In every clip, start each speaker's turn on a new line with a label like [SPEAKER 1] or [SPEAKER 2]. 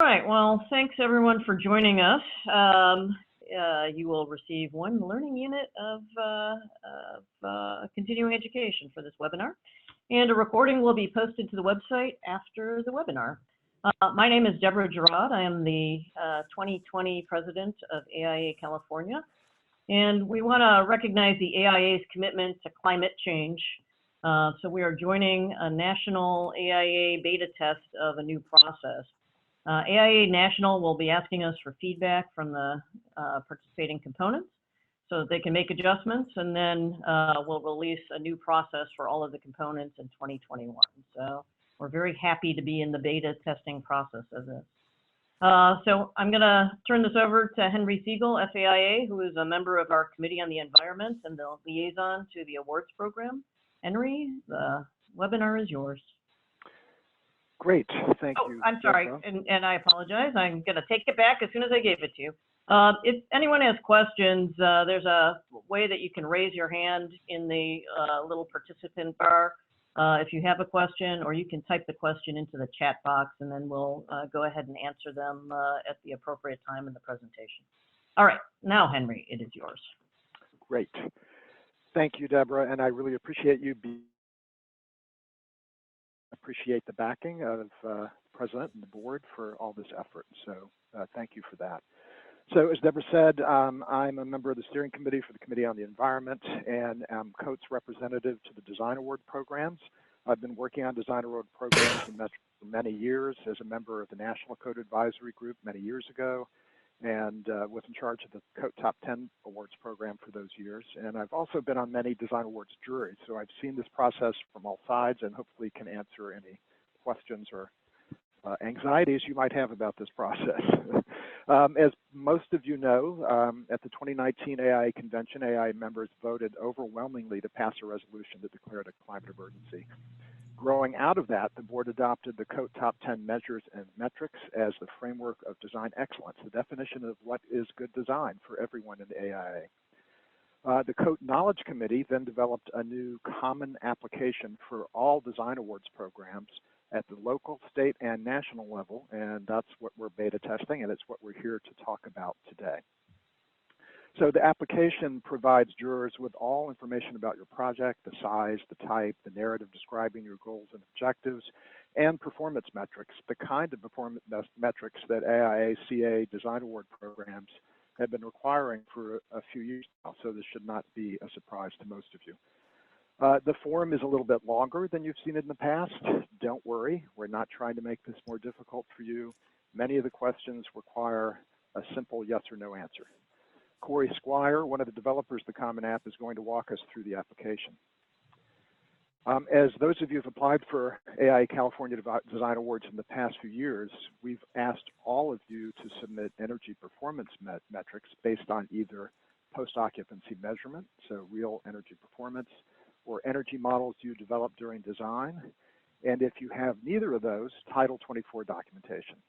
[SPEAKER 1] All right, well, thanks everyone for joining us. You will receive one learning unit of continuing education for this webinar, and a recording will be posted to the website after the webinar. My name is Deborah Gerard. I am the 2020 president of AIA California, and we want to recognize the AIA's commitment to climate change. So we are joining a national AIA beta test of a new process. AIA National will be asking us for feedback from the participating components so that they can make adjustments, and then we'll release a new process for all of the components in 2021. So we're very happy to be in the beta testing process of this. So I'm going to turn this over to Henry Siegel, FAIA, who is a member of our Committee on the Environment and the liaison to the awards program. Henry, the webinar is yours.
[SPEAKER 2] Great, thank you.
[SPEAKER 1] I'm sorry, and I apologize. I'm going to take it back as soon as I gave it to you. If anyone has questions, there's a way that you can raise your hand in the little participant bar if you have a question, or you can type the question into the chat box, and then we'll go ahead and answer them at the appropriate time in the presentation. All right, now, Henry, it is yours.
[SPEAKER 2] Great. Thank you, Deborah, and I really appreciate the backing of the President and the board for all this effort. So thank you for that. So as Deborah said, I'm a member of the steering committee for the Committee on the Environment, and I'm COAT's representative to the Design Award programs. I've been working on Design Award programs and metrics for many years as a member of the National Code Advisory Group many years ago, and was in charge of the COAT Top 10 Awards program for those years. And I've also been on many Design Awards juries, so I've seen this process from all sides and hopefully can answer any questions or anxieties you might have about this process. As most of you know, at the 2019 AIA convention, AIA members voted overwhelmingly to pass a resolution that declared a climate emergency. Growing out of that, the board adopted the COAT Top 10 measures and metrics as the framework of design excellence, the definition of what is good design for everyone in the AIA. The COAT Knowledge Committee then developed a new common application for all design awards programs at the local, state, and national level, and that's what we're beta testing, and it's what we're here to talk about today. So the application provides jurors with all information about your project, the size, the type, the narrative describing your goals and objectives, and performance metrics, the kind of performance metrics that AIA CA Design Award programs have been requiring for a few years now, so this should not be a surprise to most of you. The form is a little bit longer than you've seen in the past. Don't worry, we're not trying to make this more difficult for you. Many of the questions require a simple yes or no answer. Corey Squire, one of the developers of the Common App, is going to walk us through the application. As those of you who've applied for AIA California Design Awards in the past few years, we've asked all of you to submit energy performance metrics based on either post-occupancy measurement, so real energy performance, or energy models you developed during design. And if you have neither of those, Title 24 documentation.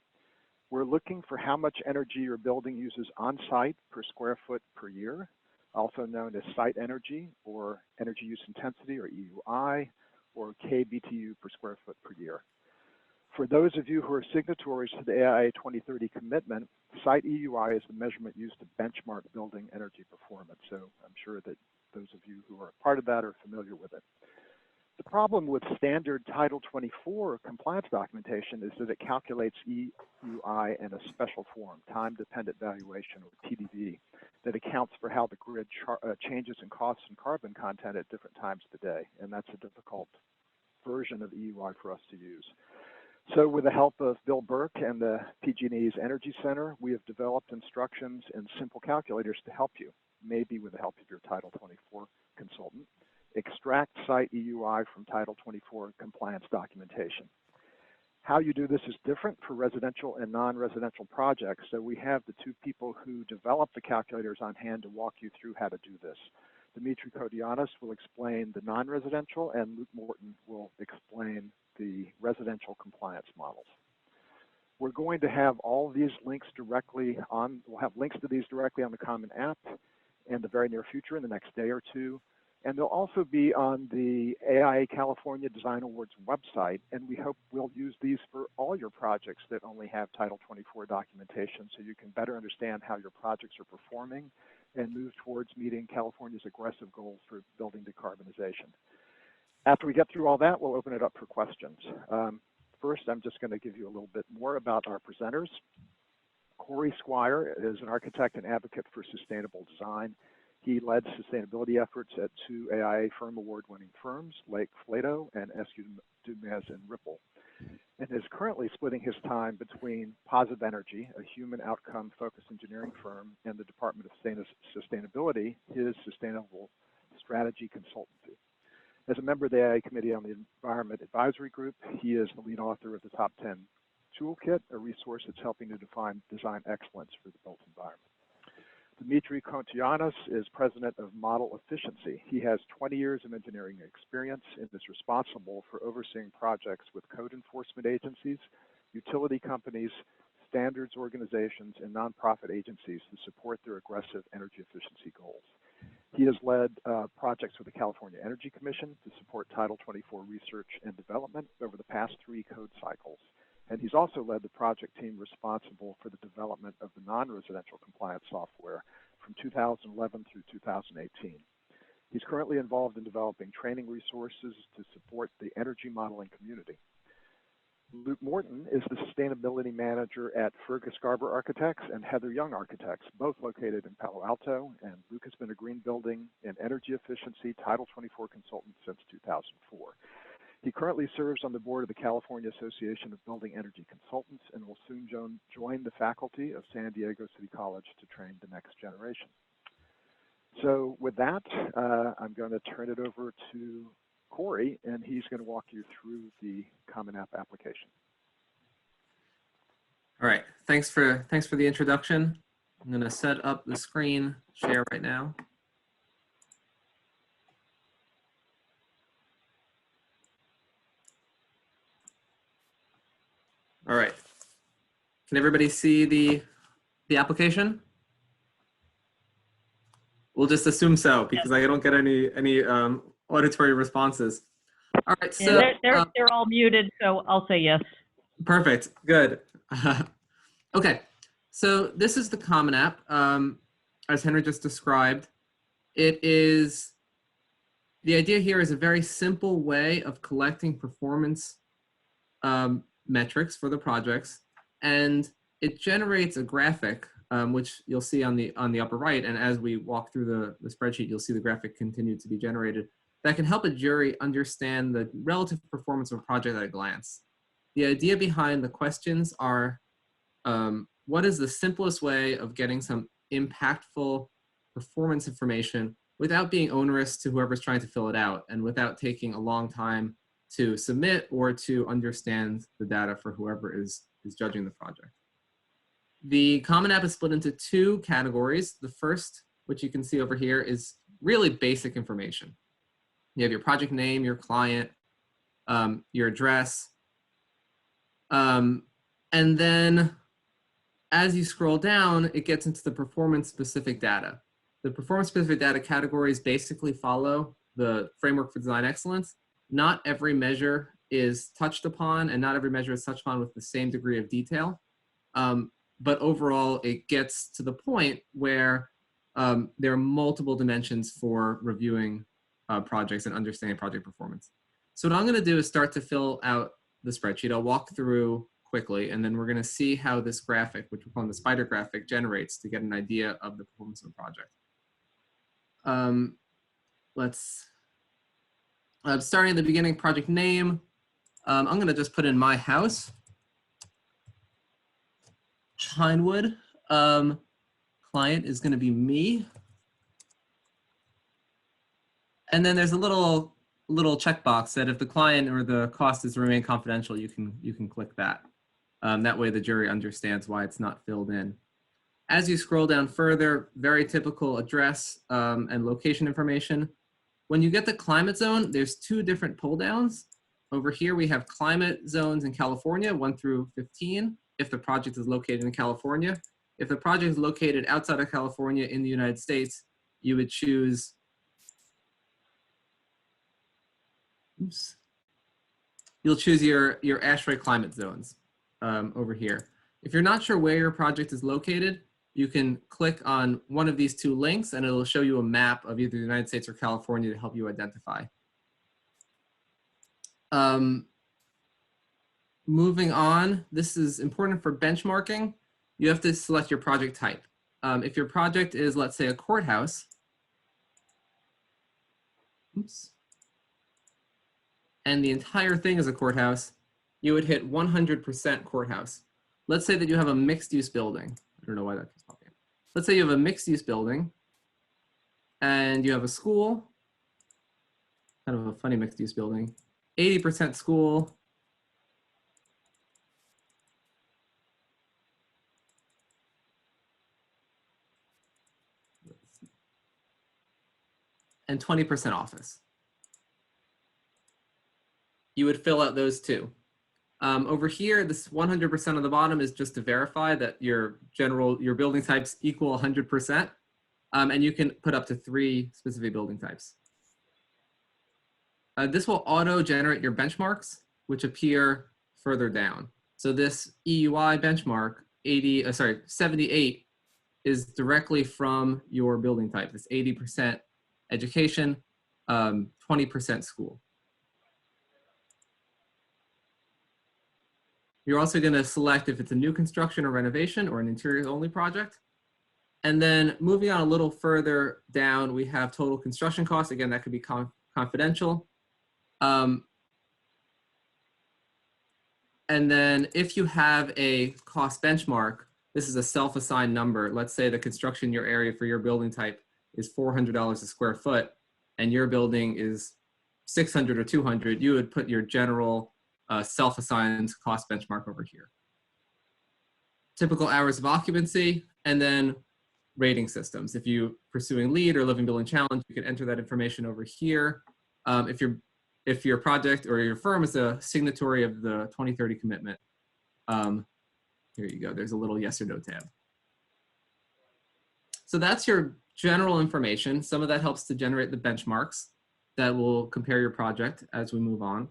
[SPEAKER 2] We're looking for how much energy your building uses on-site per square foot per year, also known as site energy or energy use intensity or EUI, or kBTU per square foot per year. For those of you who are signatories to the AIA 2030 commitment, site EUI is the measurement used to benchmark building energy performance. So I'm sure that those of you who are a part of that are familiar with it. The problem with standard Title 24 compliance documentation is that it calculates EUI in a special form, time-dependent valuation, or TDV, that accounts for how the grid changes in costs and carbon content at different times of the day, and that's a difficult version of EUI for us to use. So with the help of Bill Burke and the PG&E's Energy Center, we have developed instructions and simple calculators to help you, maybe with the help of your Title 24 consultant. Extract site EUI from Title 24 compliance documentation. How you do this is different for residential and non-residential projects, so we have the two people who develop the calculators on hand to walk you through how to do this. Dimitri Kodianis will explain the non-residential, and Luke Morton will explain the residential compliance models. We're going to have all these links directly on, we'll have links to these directly on the Common App in the very near future, in the next day or two. And they'll also be on the AIA California Design Awards website, and we hope we'll use these for all your projects that only have Title 24 documentation, so you can better understand how your projects are performing and move towards meeting California's aggressive goals for building decarbonization. After we get through all that, we'll open it up for questions. First, I'm just going to give you a little bit more about our presenters. Corey Squire is an architect and advocate for sustainable design. He led sustainability efforts at 2 AIA Firm Award-winning firms, Lake Flato and SU Dumez and Ripple, and is currently splitting his time between Positive Energy, a human outcome-focused engineering firm, and the Department of Sustainability, his sustainable strategy consultancy. As a member of the AIA Committee on the Environment Advisory Group, he is the lead author of the Top 10 Toolkit, a resource that's helping to define design excellence for the built environment. Dimitri Kontianos is president of Model Efficiency. He has 20 years of engineering experience and is responsible for overseeing projects with code enforcement agencies, utility companies, standards organizations, and nonprofit agencies to support their aggressive energy efficiency goals. He has led projects with the California Energy Commission to support Title 24 research and development over the past 3 code cycles. And he's also led the project team responsible for the development of the non-residential compliance software from 2011 through 2018. He's currently involved in developing training resources to support the energy modeling community. Luke Morton is the sustainability manager at Fergus Garber Architects and Heather Young Architects, both located in Palo Alto, and Luke has been a green building and energy efficiency Title 24 consultant since 2004. He currently serves on the board of the California Association of Building Energy Consultants and will soon join the faculty of San Diego City College to train the next generation. So with that, I'm going to turn it over to Corey, and he's going to walk you through the Common App application.
[SPEAKER 3] All right, thanks for the introduction. I'm going to set up the screen share right now. All right. Can everybody see the application? We'll just assume so because I don't get any auditory responses. All right. So
[SPEAKER 1] yeah, they're all muted, so I'll say yes.
[SPEAKER 3] Perfect. Good. Okay. So this is the Common App, as Henry just described. The idea here is a very simple way of collecting performance metrics for the projects, and it generates a graphic, which you'll see on the upper right. And as we walk through the spreadsheet, you'll see the graphic continue to be generated. That can help a jury understand the relative performance of a project at a glance. The idea behind the questions are, what is the simplest way of getting some impactful performance information without being onerous to whoever's trying to fill it out and without taking a long time to submit or to understand the data for whoever is judging the project. The Common App is split into 2 categories. The first, which you can see over here, is really basic information. You have your project name, your client, your address, and then as you scroll down, it gets into the performance-specific data. The performance-specific data categories basically follow the framework for design excellence. Not every measure is touched upon, and not every measure is touched upon with the same degree of detail. But overall, it gets to the point where there are multiple dimensions for reviewing projects and understanding project performance. So what I'm going to do is start to fill out the spreadsheet. I'll walk through quickly, and then we're going to see how this graphic, which we're calling the spider graphic, generates to get an idea of the performance of the project. Starting at the beginning, project name. I'm going to just put in my house, Pinewood. Client is going to be me. And then there's a little checkbox that if the client or the cost is to remain confidential, you can click that. That way the jury understands why it's not filled in. As you scroll down further, very typical address and location information. When you get the climate zone, there's 2 different pull downs. Over here, we have climate zones in California, 1 through 15, if the project is located in California. If the project is located outside of California in the United States, you would choose oops, you'll choose your asteroid climate zones over here. If you're not sure where your project is located, you can click on one of these two links and it'll show you a map of either the United States or California to help you identify. Moving on, this is important for benchmarking. You have to select your project type. If your project is, let's say, a courthouse, oops, and the entire thing is a courthouse, you would hit 100% courthouse. Let's say that you have a mixed-use building. I don't know why that keeps popping up. Let's say you have a mixed-use building and you have a school, kind of a funny mixed-use building, 80% school, and 20% office. You would fill out those two. Over here, this 100% on the bottom is just to verify that your building types equal 100%. And you can put up to 3 specific building types. This will auto-generate your benchmarks, which appear further down. So this EUI benchmark, 78, is directly from your building type. It's 80% education, 20% school. You're also going to select if it's a new construction or renovation or an interiors only project. And then moving on a little further down, we have total construction costs. Again, that could be confidential. And then if you have a cost benchmark, this is a self-assigned number. Let's say the construction in your area for your building type is $400 a square foot, and your building is 600 or 200, you would put your general self-assigned cost benchmark over here. Typical hours of occupancy, and then rating systems. If you're pursuing LEED or Living Building Challenge, you can enter that information over here. If your project or your firm is a signatory of the 2030 commitment, here you go. There's a little yes or no tab. So that's your general information. Some of that helps to generate the benchmarks that will compare your project as we move on.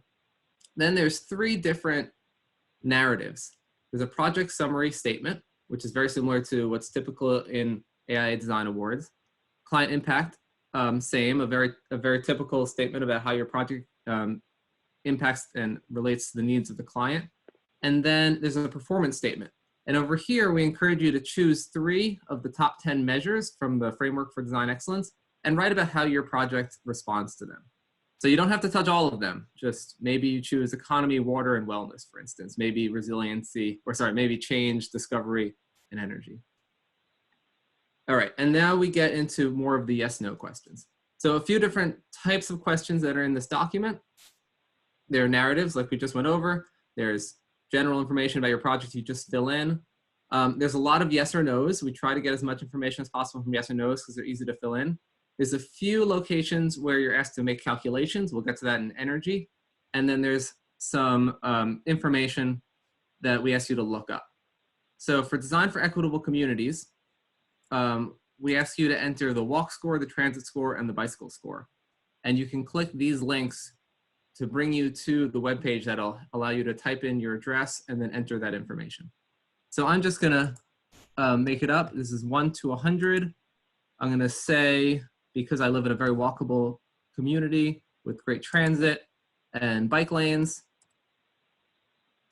[SPEAKER 3] Then there's 3 different narratives. There's a project summary statement, which is very similar to what's typical in AIA Design Awards. Client impact, same, a very typical statement about how your project impacts and relates to the needs of the client. And then there's a performance statement. And over here, we encourage you to choose 3 of the top 10 measures from the Framework for Design Excellence and write about how your project responds to them. So you don't have to touch all of them. Just maybe you choose economy, water, and wellness, for instance. Maybe resiliency, or sorry, maybe change, discovery, and energy. All right, and now we get into more of the yes/no questions. So a few different types of questions that are in this document. There are narratives, like we just went over. There's general information about your project you just fill in. There's a lot of yes or no's. We try to get as much information as possible from yes or no's because they're easy to fill in. There's a few locations where you're asked to make calculations. We'll get to that in energy. And then there's some information that we ask you to look up. So for Design for Equitable Communities, we ask you to enter the walk score, the transit score, and the bicycle score. And you can click these links to bring you to the webpage that'll allow you to type in your address and then enter that information. So I'm just gonna make it up. This is 1 to 100. I'm gonna say, because I live in a very walkable community with great transit and bike lanes,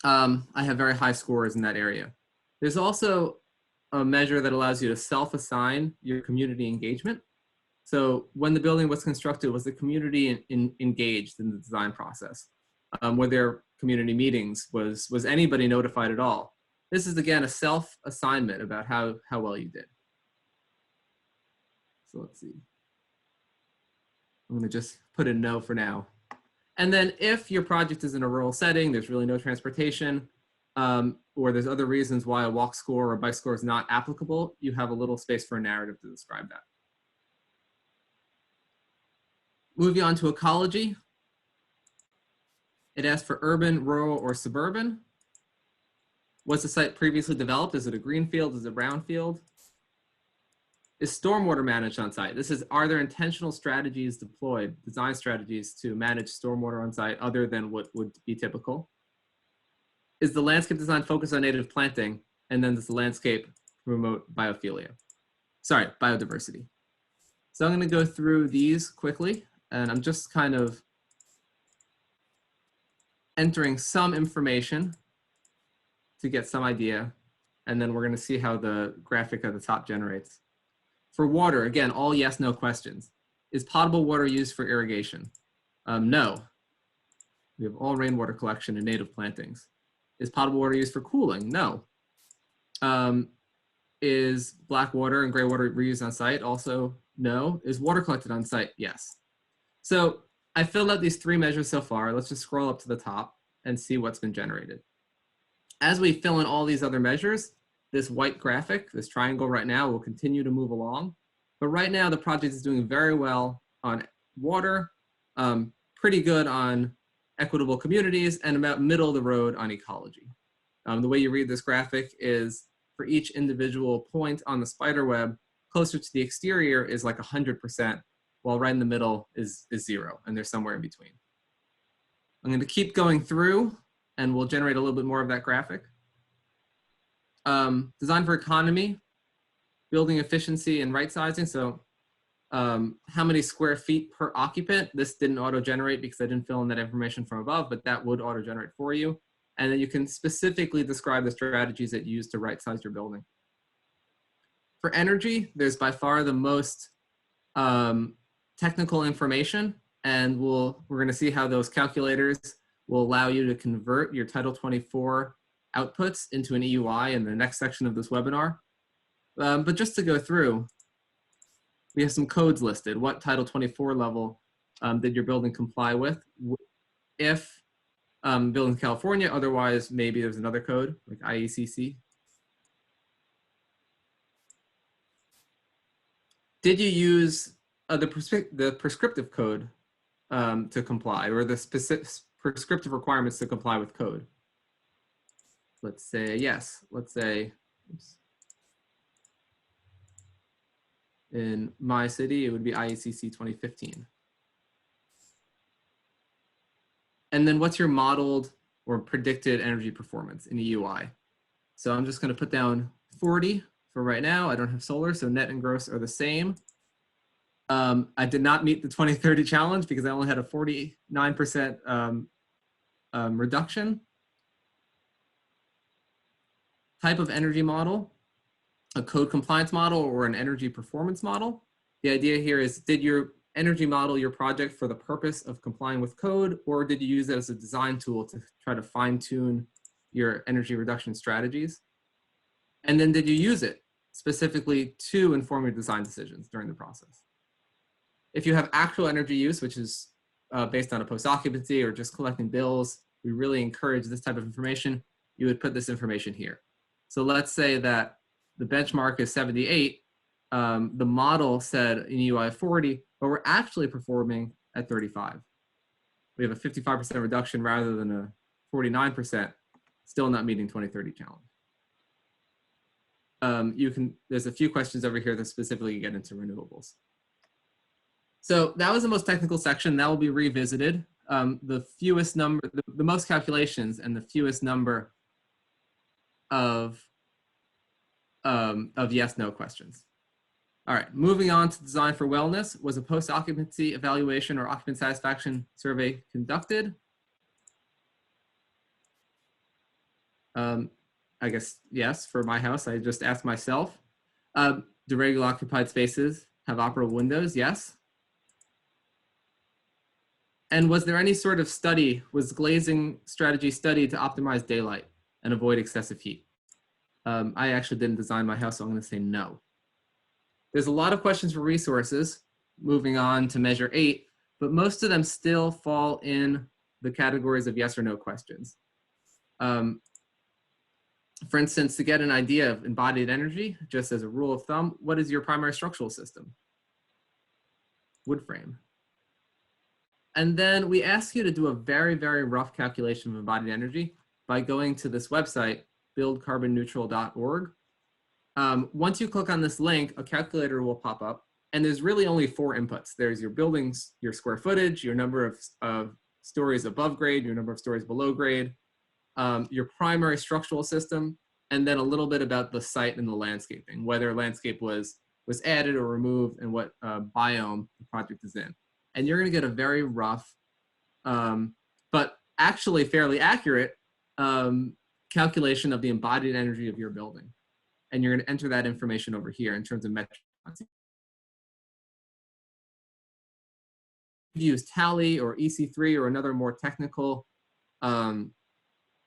[SPEAKER 3] I have very high scores in that area. There's also a measure that allows you to self-assign your community engagement. So when the building was constructed, was the community engaged in the design process? Were there community meetings? Was anybody notified at all? This is, again, a self-assignment about how well you did. So let's see. I'm gonna just put a no for now. And then if your project is in a rural setting, there's really no transportation, or there's other reasons why a walk score or a bike score is not applicable, you have a little space for a narrative to describe that. Moving on to ecology. It asks for urban, rural, or suburban. Was the site previously developed? Is it a green field? Is it a brown field? Is stormwater managed on site? This is, are there intentional strategies deployed, design strategies to manage stormwater on site other than what would be typical? Is the landscape design focused on native planting? And then does the landscape promote biophilia? Sorry, biodiversity. So I'm going to go through these quickly, and I'm just kind of entering some information to get some idea, and then we're going to see how the graphic at the top generates. For water, again, all yes, no questions. Is potable water used for irrigation? No. We have all rainwater collection and native plantings. Is potable water used for cooling? No. Is black water and gray water reused on site? Also, no. Is water collected on site? Yes. So I filled out these 3 measures so far. Let's just scroll up to the top and see what's been generated. As we fill in all these other measures, this white graphic, this triangle right now, will continue to move along. But right now, the project is doing very well on water, pretty good on equitable communities, and about middle of the road on ecology. The way you read this graphic is for each individual point on the spider web, closer to the exterior is like 100%, while right in the middle is 0, and they're somewhere in between. I'm going to keep going through, and we'll generate a little bit more of that graphic. Design for economy, building efficiency and right sizing. So how many square feet per occupant? This didn't auto-generate because I didn't fill in that information from above, but that would auto-generate for you. And then you can specifically describe the strategies that you use to right size your building. For energy, there's by far the most technical information, and we're going to see how those calculators will allow you to convert your Title 24 outputs into an EUI in the next section of this webinar. But just to go through, we have some codes listed. What Title 24 level did your building comply with? If building in California, otherwise maybe there's another code like IECC. Did you use the prescriptive code to comply, or the specific prescriptive requirements to comply with code? Let's say yes. Let's say, oops. In my city, it would be IECC 2015. And then what's your modeled or predicted energy performance in a UI? So I'm just going to put down 40 for right now. I don't have solar, so net and gross are the same. I did not meet the 2030 challenge because I only had a 49% reduction. Type of energy model, a code compliance model or an energy performance model. The idea here is, did your energy model your project for the purpose of complying with code, or did you use it as a design tool to try to fine tune your energy reduction strategies? And then did you use it specifically to inform your design decisions during the process? If you have actual energy use, which is based on a post-occupancy or just collecting bills, we really encourage this type of information. You would put this information here. So let's say that the benchmark is 78. The model said in UI 40, but we're actually performing at 35. We have a 55% reduction rather than a 49%, still not meeting 2030 challenge. There's a few questions over here that specifically get into renewables. So that was the most technical section. That will be revisited. The fewest number, the most calculations and the fewest number of yes, no questions. All right, moving on to design for wellness. Was a post-occupancy evaluation or occupant satisfaction survey conducted? I guess yes, for my house. I just asked myself. Do regular occupied spaces have operable windows? Yes. And was there any sort of study, was glazing strategy studied to optimize daylight and avoid excessive heat? I actually didn't design my house, so I'm going to say no. There's a lot of questions for resources, moving on to measure 8, but most of them still fall in the categories of yes or no questions. For instance, to get an idea of embodied energy, just as a rule of thumb, what is your primary structural system? Wood frame. And then we ask you to do a very, very rough calculation of embodied energy by going to this website, buildcarbonneutral.org. Once you click on this link, a calculator will pop up, and there's really only 4 inputs. There's your buildings, your square footage, your number of stories above grade, your number of stories below grade, your primary structural system, and then a little bit about the site and the landscaping, whether landscape was added or removed and what biome the project is in. And you're going to get a very rough, but actually fairly accurate calculation of the embodied energy of your building. And you're going to enter that information over here in terms of metrics. Use Tally or EC3 or another more technical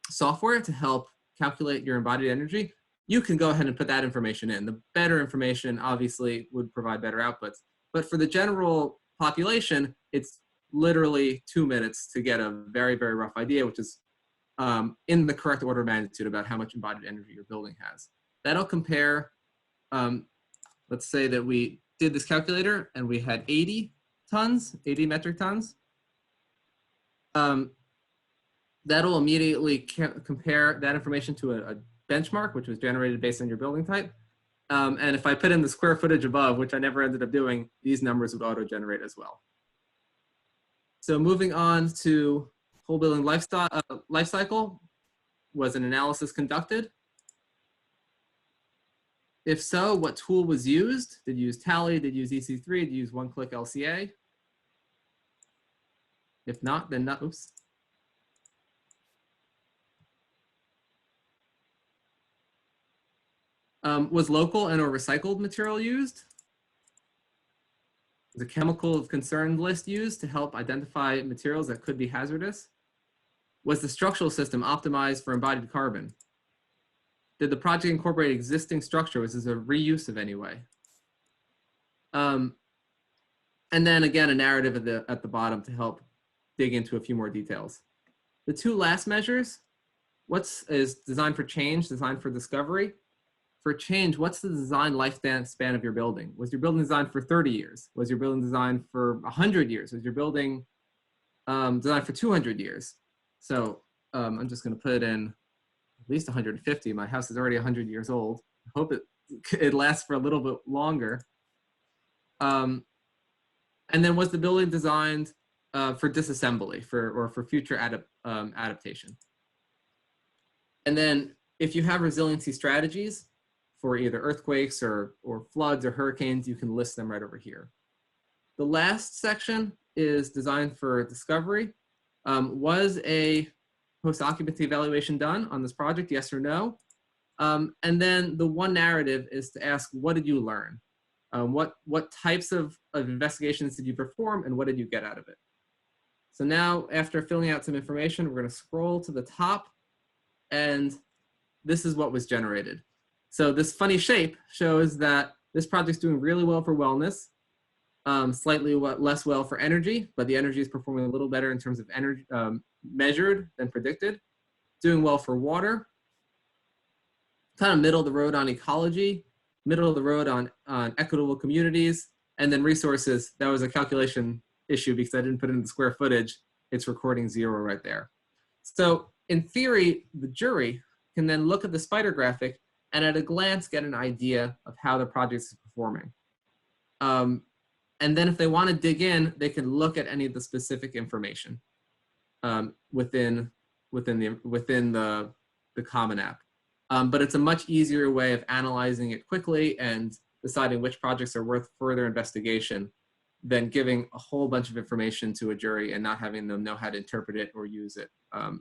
[SPEAKER 3] software to help calculate your embodied energy, you can go ahead and put that information in. The better information obviously would provide better outputs. But for the general population, it's literally 2 minutes to get a very, very rough idea, which is in the correct order of magnitude about how much embodied energy your building has. That'll compare, let's say that we did this calculator and we had 80 metric tons. That'll immediately compare that information to a benchmark, which was generated based on your building type. And if I put in the square footage above, which I never ended up doing, these numbers would auto-generate as well. So moving on to whole building life cycle, was an analysis conducted? If so, what tool was used? Did you use Tally? Did you use EC3? Did you use one-click LCA? If not, then not, oops. Was local and or recycled material used? Was a chemical of concern list used to help identify materials that could be hazardous? Was the structural system optimized for embodied carbon? Did the project incorporate existing structure? Was this a reuse of any way? And then again, a narrative at the bottom to help dig into a few more details. The 2 last measures, is design for change, design for discovery. For change, what's the design lifespan of your building? Was your building designed for 30 years? Was your building designed for 100 years? Was your building designed for 200 years? So I'm just going to put in at least 150. My house is already 100 years old. I hope it lasts for a little bit longer. And then was the building designed for disassembly or for future adaptation? And then if you have resiliency strategies for either earthquakes or floods or hurricanes, you can list them right over here. The last section is designed for discovery. Was a post-occupancy evaluation done on this project, yes or no? And then the one narrative is to ask, what did you learn? What types of investigations did you perform and what did you get out of it? So now, after filling out some information, we're going to scroll to the top, and this is what was generated. So this funny shape shows that this project's doing really well for wellness, slightly less well for energy, but the energy is performing a little better in terms of energy measured than predicted. Doing well for water, kind of middle of the road on ecology, middle of the road on equitable communities, and then resources. That was a calculation issue because I didn't put in the square footage. It's recording 0 right there. So in theory, the jury can then look at the spider graphic and at a glance get an idea of how the project is performing. And then if they want to dig in, they can look at any of the specific information within the Common App. But it's a much easier way of analyzing it quickly and deciding which projects are worth further investigation than giving a whole bunch of information to a jury and not having them know how to interpret it or use it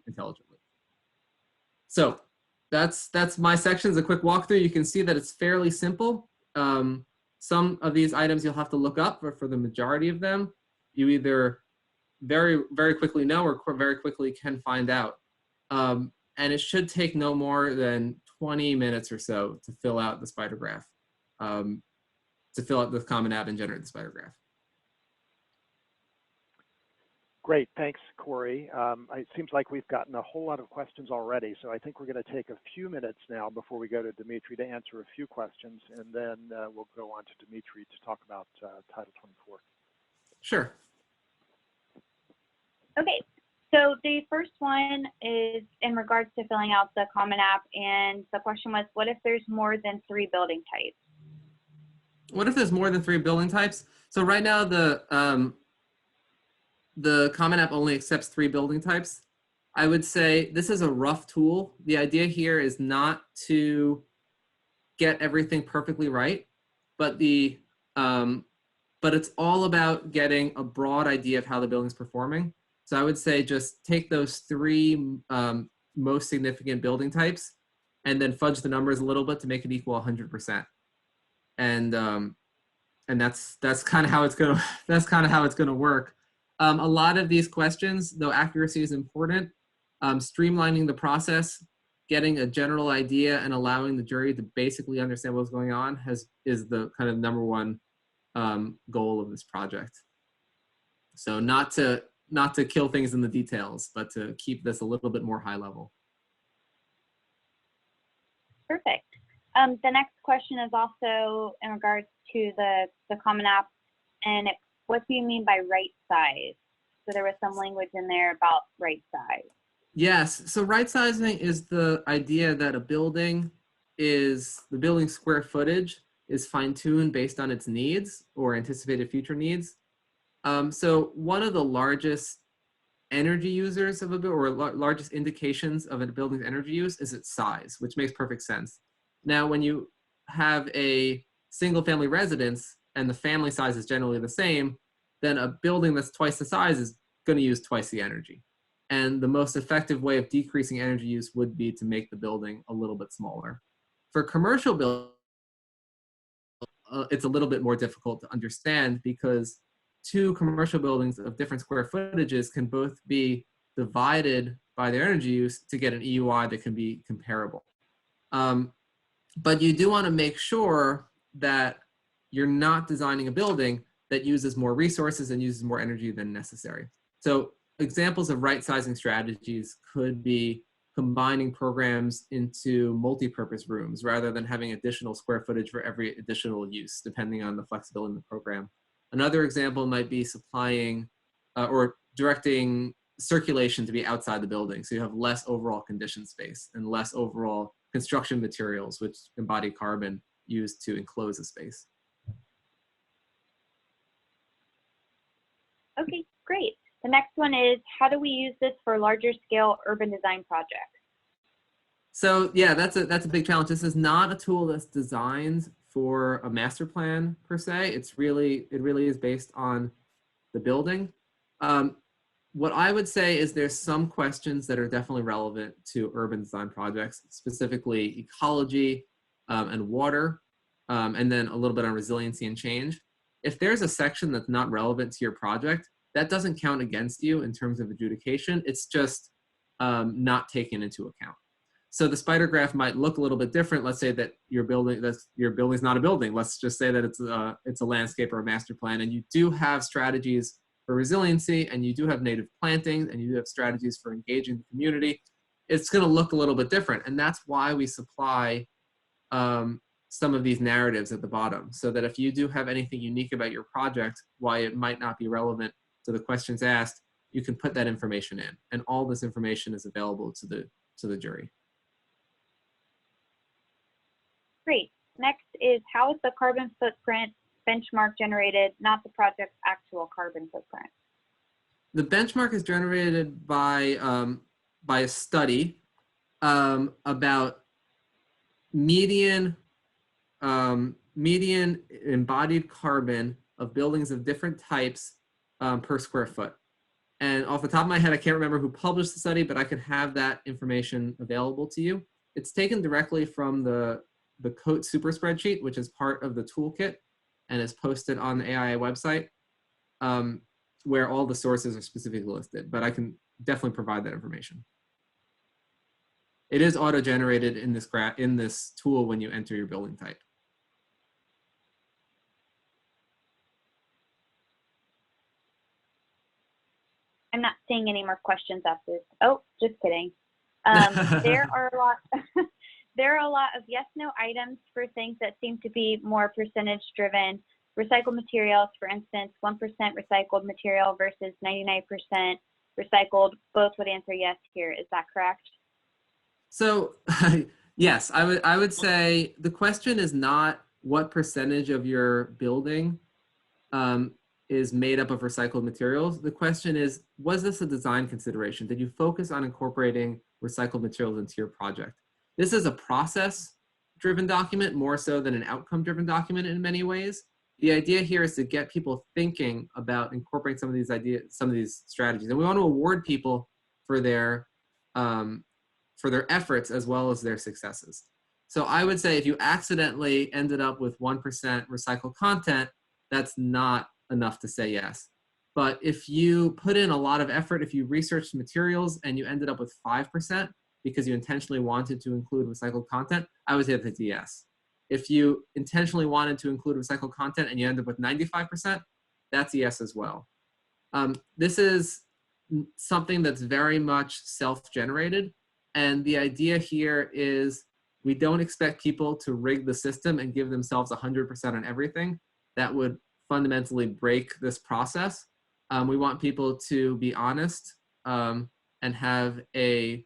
[SPEAKER 3] intelligently. So that's my section. It's a quick walkthrough. You can see that it's fairly simple. Some of these items you'll have to look up, but for the majority of them, you either very, very quickly know or very quickly can find out. And it should take no more than 20 minutes or so to fill out the spider graph, to fill out the Common App and generate the spider graph.
[SPEAKER 2] Great, thanks, Corey. It seems like we've gotten a whole lot of questions already, so I think we're going to take a few minutes now before we go to Dimitri to answer a few questions, and then we'll go on to Dimitri to talk about Title 24.
[SPEAKER 3] Sure.
[SPEAKER 4] Okay, So the first one is in regards to filling out the Common App, and the question was, what if there's more than 3 building types?
[SPEAKER 3] What if there's more than 3 building types? So right now the Common App only accepts 3 building types. I would say this is a rough tool. The idea here is not to get everything perfectly right, but but it's all about getting a broad idea of how the building's performing. So I would say just take those 3 most significant building types and then fudge the numbers a little bit to make it equal 100%. And that's kind of how it's gonna work. A lot of these questions, though accuracy is important, streamlining the process, getting a general idea, and allowing the jury to basically understand what's going on is the kind of #1 goal of this project. So not to kill things in the details, but to keep this a little bit more high level.
[SPEAKER 4] Perfect. The next question is also in regards to the Common App, and what do you mean by right size? So there was some language in there about right size.
[SPEAKER 3] Yes, so right sizing is the idea that the building square footage is fine-tuned based on its needs or anticipated future needs. So one of the largest energy users of a building, or largest indications of a building's energy use, is its size, which makes perfect sense. Now, when you have a single family residence and the family size is generally the same, then a building that's twice the size is going to use twice the energy. And the most effective way of decreasing energy use would be to make the building a little bit smaller. For commercial buildings, it's a little bit more difficult to understand because 2 commercial buildings of different square footages can both be divided by their energy use to get an EUI that can be comparable. But you do want to make sure that you're not designing a building that uses more resources and uses more energy than necessary. So examples of right-sizing strategies could be combining programs into multi-purpose rooms rather than having additional square footage for every additional use, depending on the flexibility in the program. Another example might be supplying or directing circulation to be outside the building, so you have less overall conditioned space and less overall construction materials, which embody carbon, used to enclose a space.
[SPEAKER 4] Okay, great. The next one is, how do we use this for larger scale urban design projects?
[SPEAKER 3] So yeah, that's a big challenge. This is not a tool that's designed for a master plan per se. It really is based on the building. What I would say is there's some questions that are definitely relevant to urban design projects, specifically ecology and water, and then a little bit on resiliency and change. If there's a section that's not relevant to your project, that doesn't count against you in terms of adjudication. It's just not taken into account. So the spider graph might look a little bit different. Let's say that your building's not a building. Let's just say that it's a landscape or a master plan, and you do have strategies for resiliency, and you do have native plantings, and you do have strategies for engaging the community. It's going to look a little bit different, and that's why we supply some of these narratives at the bottom, so that if you do have anything unique about your project, why it might not be relevant to the questions asked, you can put that information in, and all this information is available to the jury.
[SPEAKER 4] Great. Next is, how is the carbon footprint benchmark generated, not the project's actual carbon footprint?
[SPEAKER 3] The benchmark is generated by a study about median embodied carbon of buildings of different types per square foot. And off the top of my head, I can't remember who published the study, but I can have that information available to you. It's taken directly from the COAT super spreadsheet, which is part of the toolkit and is posted on the AIA website, where all the sources are specifically listed, but I can definitely provide that information. It is auto-generated in this tool when you enter your building type.
[SPEAKER 4] I'm not seeing any more questions after this. Oh, just kidding. There are a lot of yes/no items for things that seem to be more percentage-driven. Recycled materials, for instance, 1% recycled material versus 99% recycled, both would answer yes here. Is that correct?
[SPEAKER 3] So yes, I would say the question is not what percentage of your building is made up of recycled materials. The question is, was this a design consideration? Did you focus on incorporating recycled materials into your project? This is a process-driven document more so than an outcome-driven document in many ways. The idea here is to get people thinking about incorporating some of these ideas, some of these strategies, and we want to award people for their efforts as well as their successes. So I would say if you accidentally ended up with 1% recycled content, that's not enough to say yes. But if you put in a lot of effort, if you researched materials and you ended up with 5% because you intentionally wanted to include recycled content, I would say that's a yes. If you intentionally wanted to include recycled content and you end up with 95%, that's a yes as well. This is something that's very much self-generated. And the idea here is we don't expect people to rig the system and give themselves 100% on everything. That would fundamentally break this process. We want people to be honest and have a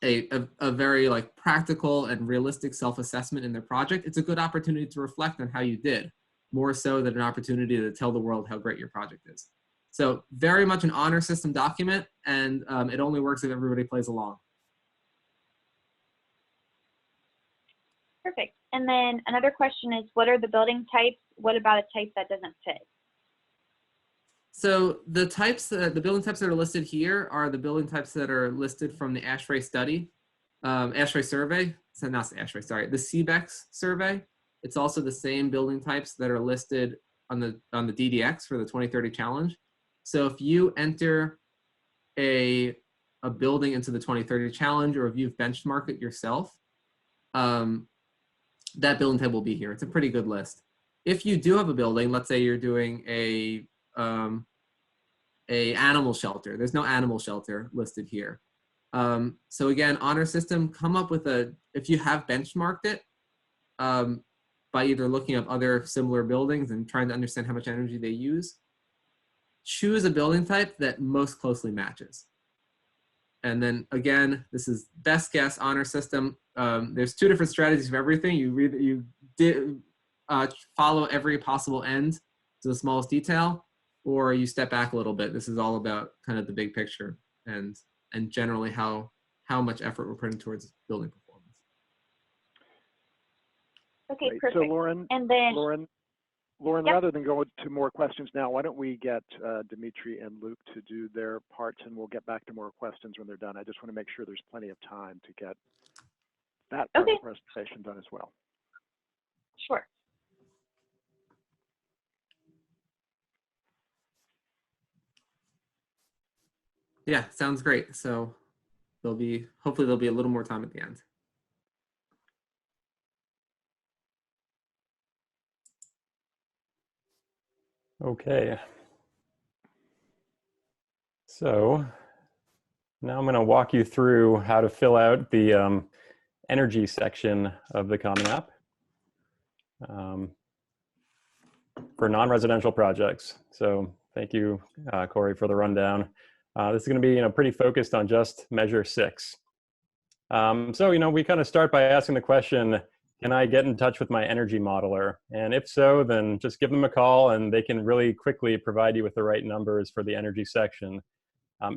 [SPEAKER 3] very like practical and realistic self-assessment in their project. It's a good opportunity to reflect on how you did, more so than an opportunity to tell the world how great your project is. So very much an honor system document, and it only works if everybody plays along.
[SPEAKER 4] Perfect. And then another question is, what are the building types? What about a type that doesn't fit?
[SPEAKER 3] So the building types that are listed here are the building types that are listed from the ASHRAE study, ASHRAE survey. So not the ASHRAE, sorry, the CBEX survey. It's also the same building types that are listed on the DDX for the 2030 challenge. So if you enter a building into the 2030 challenge, or if you've benchmarked it yourself, that building type will be here. It's a pretty good list. If you do have a building, let's say you're doing a animal shelter. There's no animal shelter listed here. So again, honor system, come up with if you have benchmarked it by either looking up other similar buildings and trying to understand how much energy they use, choose a building type that most closely matches. And then again, this is best guess honor system. There's two different strategies for everything. You follow every possible end to the smallest detail, or you step back a little bit. This is all about kind of the big picture and generally how much effort we're putting towards building performance.
[SPEAKER 4] Okay,
[SPEAKER 2] Great.
[SPEAKER 4] perfect.
[SPEAKER 2] So Lauren,
[SPEAKER 4] and then,
[SPEAKER 2] Lauren,
[SPEAKER 4] yep.
[SPEAKER 2] rather than go to more questions now, why don't we get Dimitri and Luke to do their parts, and we'll get back to more questions when they're done. I just want to make sure there's plenty of time to get that part of the presentation done as well.
[SPEAKER 4] Sure.
[SPEAKER 3] Yeah, sounds great. So hopefully there'll be a little more time at the end.
[SPEAKER 5] Okay. So now I'm going to walk you through how to fill out the energy section of the Common App for non-residential projects. So thank you, Corey, for the rundown. This is going to be pretty focused on just measure 6. So we kind of start by asking the question, can I get in touch with my energy modeler? And if so, then just give them a call and they can really quickly provide you with the right numbers for the energy section.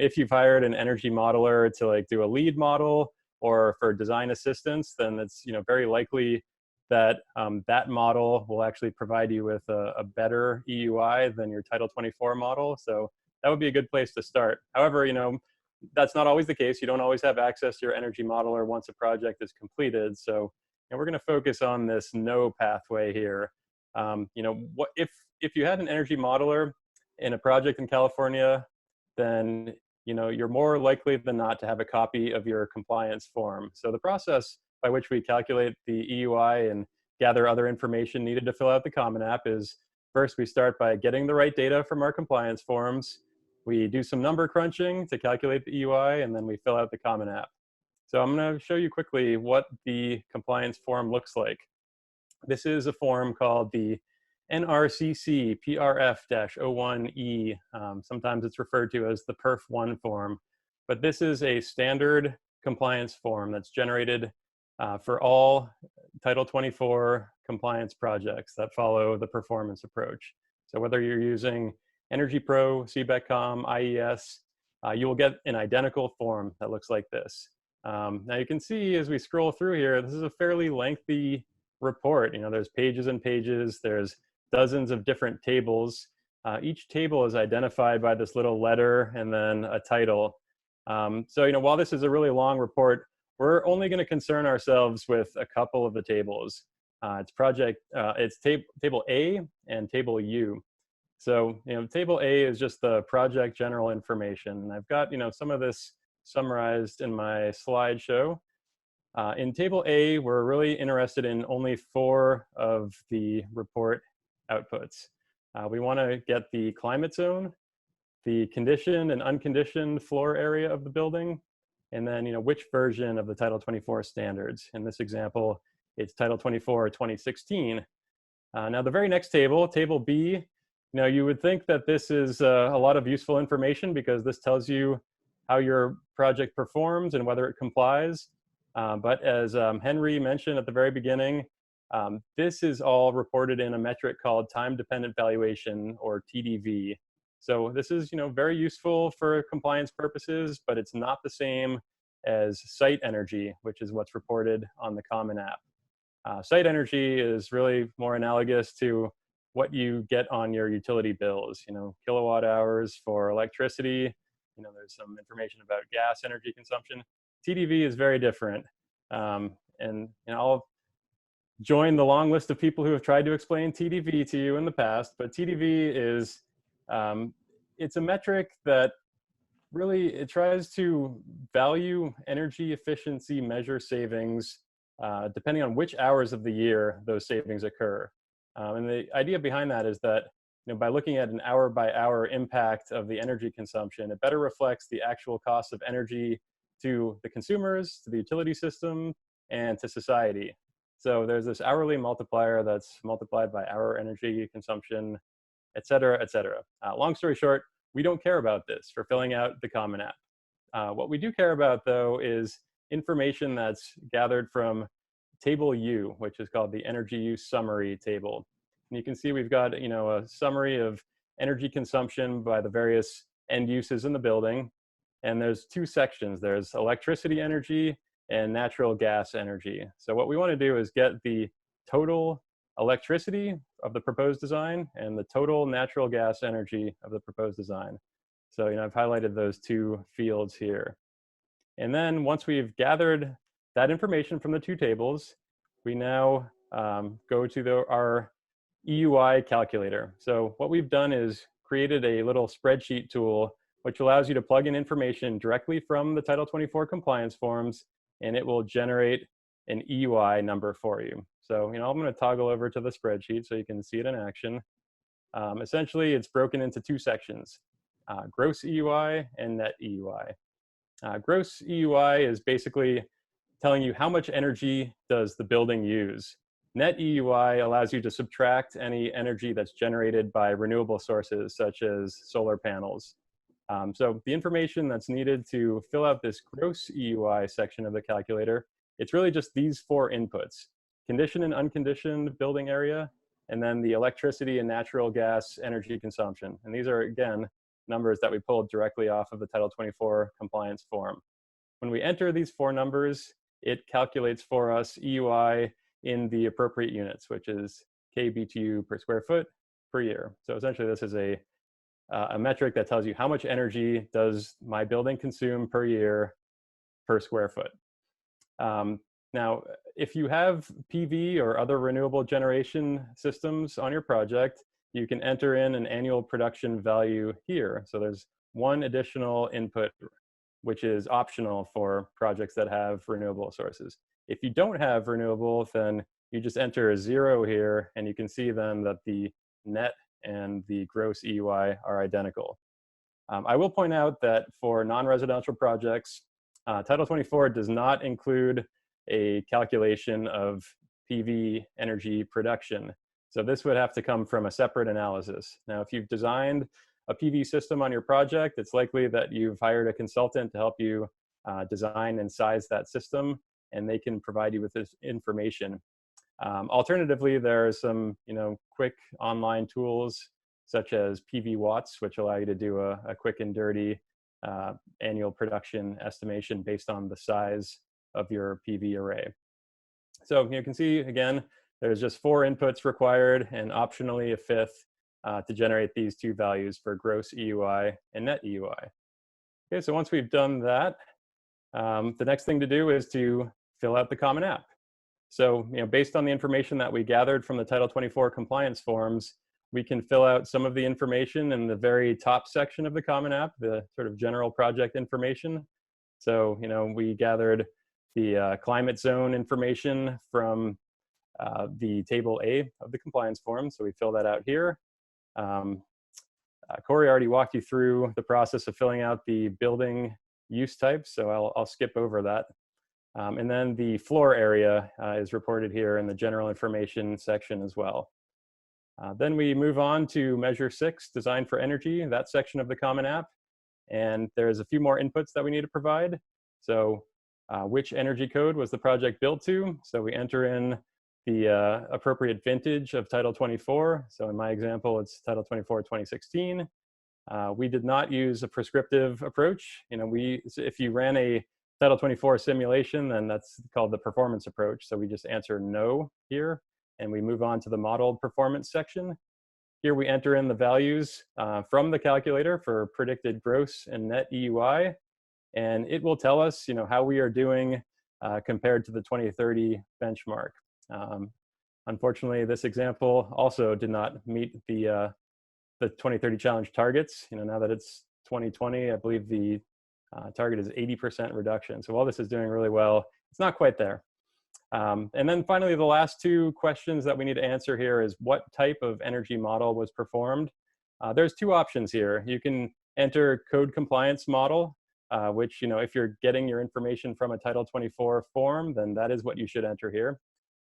[SPEAKER 5] If you've hired an energy modeler to do a lead model or for design assistance, then it's very likely that that model will actually provide you with a better EUI than your Title 24 model. So that would be a good place to start. However, that's not always the case. You don't always have access to your energy modeler once a project is completed. So we're going to focus on this no pathway here. What if you had an energy modeler in a project in California, then you're more likely than not to have a copy of your compliance form. So the process by which we calculate the EUI and gather other information needed to fill out the Common App is, first we start by getting the right data from our compliance forms. We do some number crunching to calculate the EUI, and then we fill out the Common App. So I'm going to show you quickly what the compliance form looks like. This is a form called the NRCC PRF-01E. Sometimes it's referred to as the PERF1 form, but this is a standard compliance form that's generated for all Title 24 compliance projects that follow the performance approach. So whether you're using Energy Pro, CBECCOM, IES, you will get an identical form that looks like this. Now you can see as we scroll through here, this is a fairly lengthy report. There's pages and pages, there's dozens of different tables. Each table is identified by this little letter and then a title. So while this is a really long report, we're only going to concern ourselves with a couple of the tables. It's table A and table U. So table A is just the project general information. And I've got some of this summarized in my slideshow. In table A, we're really interested in only 4 of the report outputs. We want to get the climate zone, the conditioned and unconditioned floor area of the building, and then which version of the Title 24 standards. In this example, it's Title 24 2016. Now the very next table, table B, you would think that this is a lot of useful information because this tells you how your project performs and whether it complies. But as Henry mentioned at the very beginning, this is all reported in a metric called time-dependent valuation, or TDV. So this is very useful for compliance purposes, but it's not the same as site energy, which is what's reported on the Common App. Site energy is really more analogous to what you get on your utility bills, kilowatt hours for electricity. There's some information about gas energy consumption. TDV is very different. And I'll join the long list of people who have tried to explain TDV to you in the past, but TDV is, it's a metric that really, it tries to value energy efficiency measure savings depending on which hours of the year those savings occur. And the idea behind that is that by looking at an hour by hour impact of the energy consumption, it better reflects the actual cost of energy to the consumers, to the utility system, and to society. So there's this hourly multiplier that's multiplied by hour energy consumption, et cetera, et cetera. Long story short, we don't care about this for filling out the Common App. What we do care about, though, is information that's gathered from Table U, which is called the Energy Use Summary table. And you can see we've got a summary of energy consumption by the various end uses in the building. And there's 2 sections. There's electricity energy and natural gas energy. So what we want to do is get the total electricity of the proposed design and the total natural gas energy of the proposed design. So I've highlighted those 2 fields here. And then once we've gathered that information from the 2 tables, we now go to our EUI calculator. So what we've done is created a little spreadsheet tool which allows you to plug in information directly from the Title 24 compliance forms, and it will generate an EUI number for you. So I'm going to toggle over to the spreadsheet so you can see it in action. Essentially, it's broken into 2 sections, gross EUI and net EUI. Gross EUI is basically telling you how much energy does the building use. Net EUI allows you to subtract any energy that's generated by renewable sources, such as solar panels. So the information that's needed to fill out this gross EUI section of the calculator, it's really just these 4 inputs: conditioned and unconditioned building area, and then the electricity and natural gas energy consumption. And these are, again, numbers that we pulled directly off of the Title 24 compliance form. When we enter these 4 numbers, it calculates for us EUI in the appropriate units, which is kBTU per square foot per year. So essentially, this is a metric that tells you how much energy does my building consume per year per square foot. Now, if you have PV or other renewable generation systems on your project, you can enter in an annual production value here. So there's 1 additional input, which is optional for projects that have renewable sources. If you don't have renewable, then you just enter a 0 here, and you can see then that the net and the gross EUI are identical. I will point out that for non-residential projects, Title 24 does not include a calculation of PV energy production. So this would have to come from a separate analysis. Now, if you've designed a PV system on your project, it's likely that you've hired a consultant to help you design and size that system, and they can provide you with this information. Alternatively, there are some quick online tools such as PV Watts, which allow you to do a quick and dirty annual production estimation based on the size of your PV array. So you can see, again, there's just 4 inputs required and optionally a 5th to generate these 2 values for gross EUI and net EUI. Okay, so once we've done that, the next thing to do is to fill out the Common App. So based on the information that we gathered from the Title 24 compliance forms, we can fill out some of the information in the very top section of the Common App, the sort of general project information. So we gathered the climate zone information from the table A of the compliance form, so we fill that out here. Corey already walked you through the process of filling out the building use type, so I'll skip over that. And then the floor area is reported here in the general information section as well. Then we move on to Measure 6, Design for Energy, that section of the Common App. And there's a few more inputs that we need to provide. So which energy code was the project built to? So we enter in the appropriate vintage of Title 24. So in my example, it's Title 24 2016. We did not use a prescriptive approach. If you ran a Title 24 simulation, then that's called the performance approach. So we just answer no here, and we move on to the modeled performance section. Here we enter in the values from the calculator for predicted gross and net EUI, and it will tell us how we are doing compared to the 2030 benchmark. Unfortunately, this example also did not meet the 2030 challenge targets. Now that it's 2020, I believe the target is 80% reduction. So while this is doing really well, it's not quite there. And then finally, the last 2 questions that we need to answer here is what type of energy model was performed? There's 2 options here. You can enter code compliance model, which, if you're getting your information from a Title 24 form, then that is what you should enter here.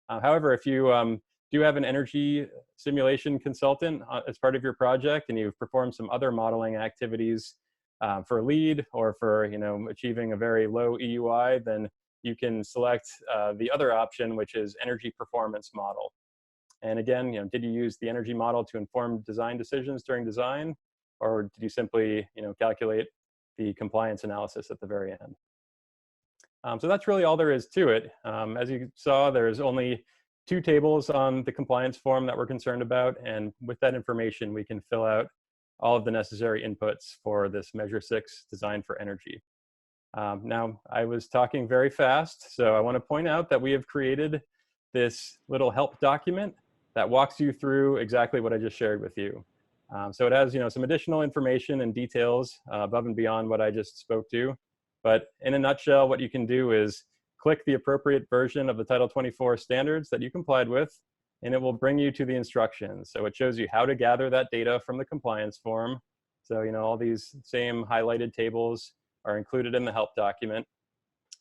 [SPEAKER 5] However, if you do have an energy simulation consultant as part of your project and you've performed some other modeling activities for LEED or for achieving a very low EUI, then you can select the other option, which is energy performance model. And again, did you use the energy model to inform design decisions during design, or did you simply calculate the compliance analysis at the very end? So that's really all there is to it. As you saw, there's only 2 tables on the compliance form that we're concerned about, and with that information, we can fill out all of the necessary inputs for this Measure 6 Design for Energy. Now, I was talking very fast, so I want to point out that we have created this little help document that walks you through exactly what I just shared with you. So it has some additional information and details above and beyond what I just spoke to. But in a nutshell, what you can do is click the appropriate version of the Title 24 standards that you complied with, and it will bring you to the instructions. So it shows you how to gather that data from the compliance form. So all these same highlighted tables are included in the help document.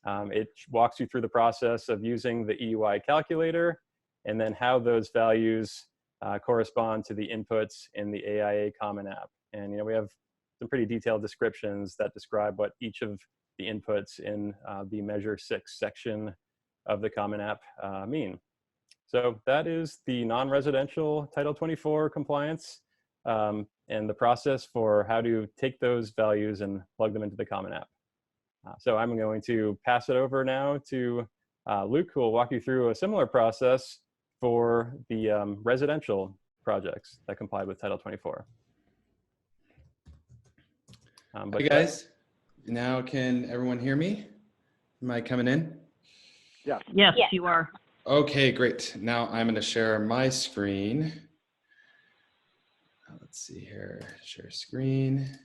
[SPEAKER 5] It walks you through the process of using the EUI calculator and then how those values correspond to the inputs in the AIA Common App. And we have some pretty detailed descriptions that describe what each of the inputs in the Measure 6 section of the Common App mean. So that is the non-residential Title 24 compliance and the process for how to take those values and plug them into the Common App. So I'm going to pass it over now to Luke, who will walk you through a similar process for the residential projects that comply with Title 24.
[SPEAKER 6] Hey guys, now can everyone hear me? Am I coming in?
[SPEAKER 2] Yes.
[SPEAKER 1] Yes,
[SPEAKER 4] Yes.
[SPEAKER 1] you are.
[SPEAKER 6] Okay, great. Now I'm going to share my screen. Let's see here, share screen.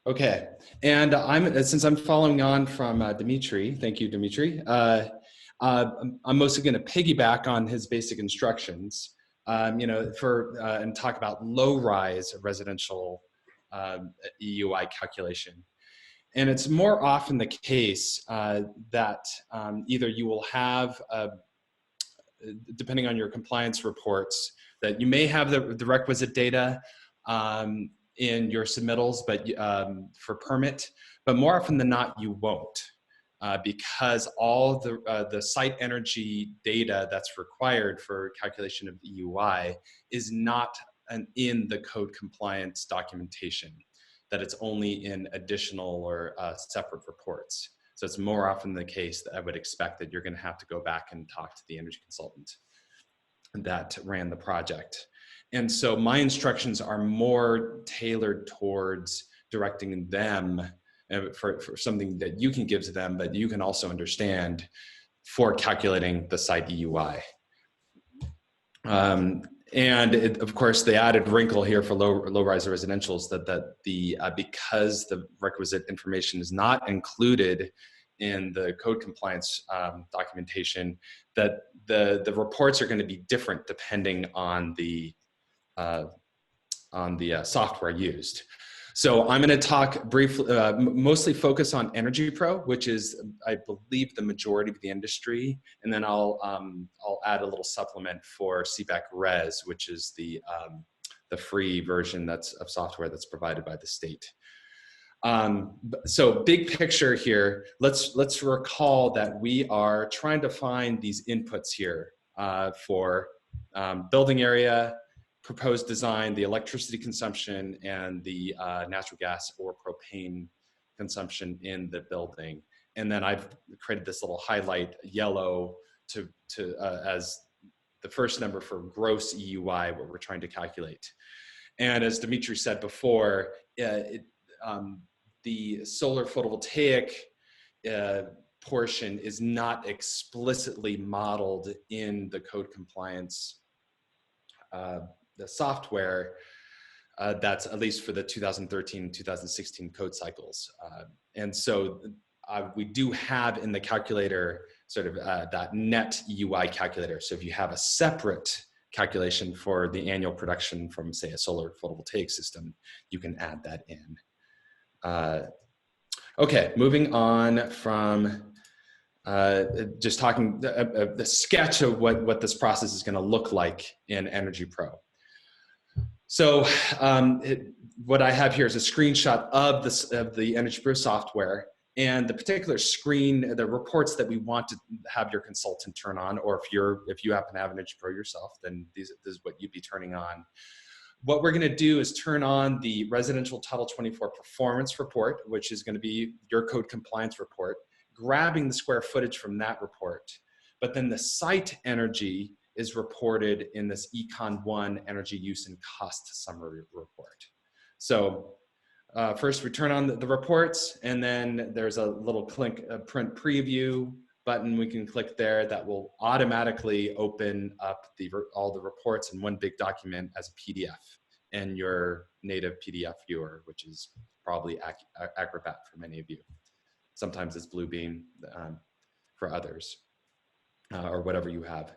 [SPEAKER 6] Okay, and since I'm following on from Dimitri, thank you, Dimitri. I'm mostly going to piggyback on his basic instructions, and talk about low-rise residential EUI calculation. And it's more often the case that either you will have depending on your compliance reports, that you may have the requisite data in your submittals, but for permit, but more often than not, you won't. Because all the site energy data that's required for calculation of the EUI is not in the code compliance documentation, that it's only in additional or separate reports. So it's more often the case that I would expect that you're going to have to go back and talk to the energy consultant that ran the project. And so my instructions are more tailored towards directing them for something that you can give to them, but you can also understand for calculating the site EUI. Of course, the added wrinkle here for low-rise residentials that because the requisite information is not included in the code compliance documentation, that the reports are going to be different depending on the software used. So I'm going to talk briefly, mostly focus on Energy Pro, which is, I believe, the majority of the industry, and then I'll add a little supplement for CBAC Res, which is the free version of software that's provided by the state. So big picture here, let's recall that we are trying to find these inputs here for building area, proposed design, the electricity consumption, and the natural gas or propane consumption in the building. And then I've created this little highlight yellow as the first number for gross EUI, what we're trying to calculate. And as Dimitri said before, the solar photovoltaic portion is not explicitly modeled in the code compliance the software that's at least for the 2013 2016 code cycles. And so we do have in the calculator sort of that net EUI calculator. So if you have a separate calculation for the annual production from, say, a solar photovoltaic system, you can add that in. Okay, moving on from just talking the sketch of what this process is going to look like in Energy Pro. So what I have here is a screenshot of the Energy Pro software and the particular screen, the reports that we want to have your consultant turn on, or if you happen to have Energy Pro yourself, then this is what you'd be turning on. What we're going to do is turn on the residential Title 24 performance report, which is going to be your code compliance report, grabbing the square footage from that report. But then the site energy is reported in this ECON-1 energy use and cost summary report. So first we turn on the reports, and then there's a little print preview button we can click there that will automatically open up all the reports in one big document as a PDF in your native PDF viewer, which is probably Acrobat for many of you. Sometimes it's Bluebeam for others, or whatever you have.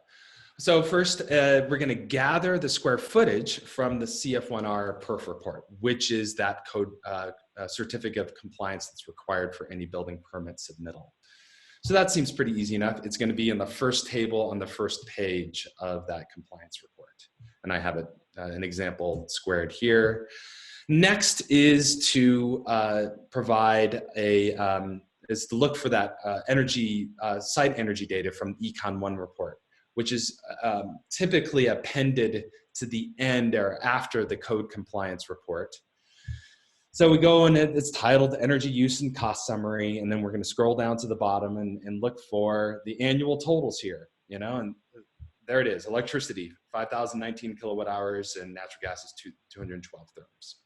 [SPEAKER 6] So first, we're going to gather the square footage from the CF1R perf report, which is that code certificate of compliance that's required for any building permit submittal. So that seems pretty easy enough. It's going to be in the first table on the first page of that compliance report. And I have an example squared here. Next is to provide is to look for that site energy data from ECON-1 report, which is typically appended to the end or after the code compliance report. So we go and it's titled Energy Use and Cost Summary, and then we're going to scroll down to the bottom and look for the annual totals here, and there it is. Electricity, 5,019 kilowatt hours, and natural gas is 212 therms.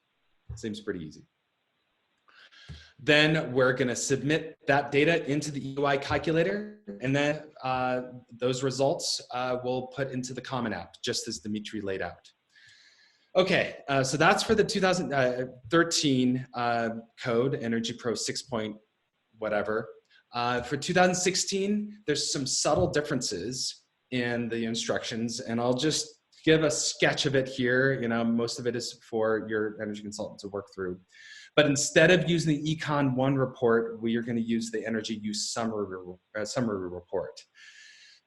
[SPEAKER 6] Seems pretty easy. Then we're going to submit that data into the EUI calculator, and then those results we'll put into the Common App, just as Dimitri laid out. Okay, so that's for the 2013 code, Energy Pro 6 point whatever. For 2016, there's some subtle differences in the instructions, and I'll just give a sketch of it here. Most of it is for your energy consultant to work through. But instead of using the ECON-1 report, we are going to use the energy use summary report.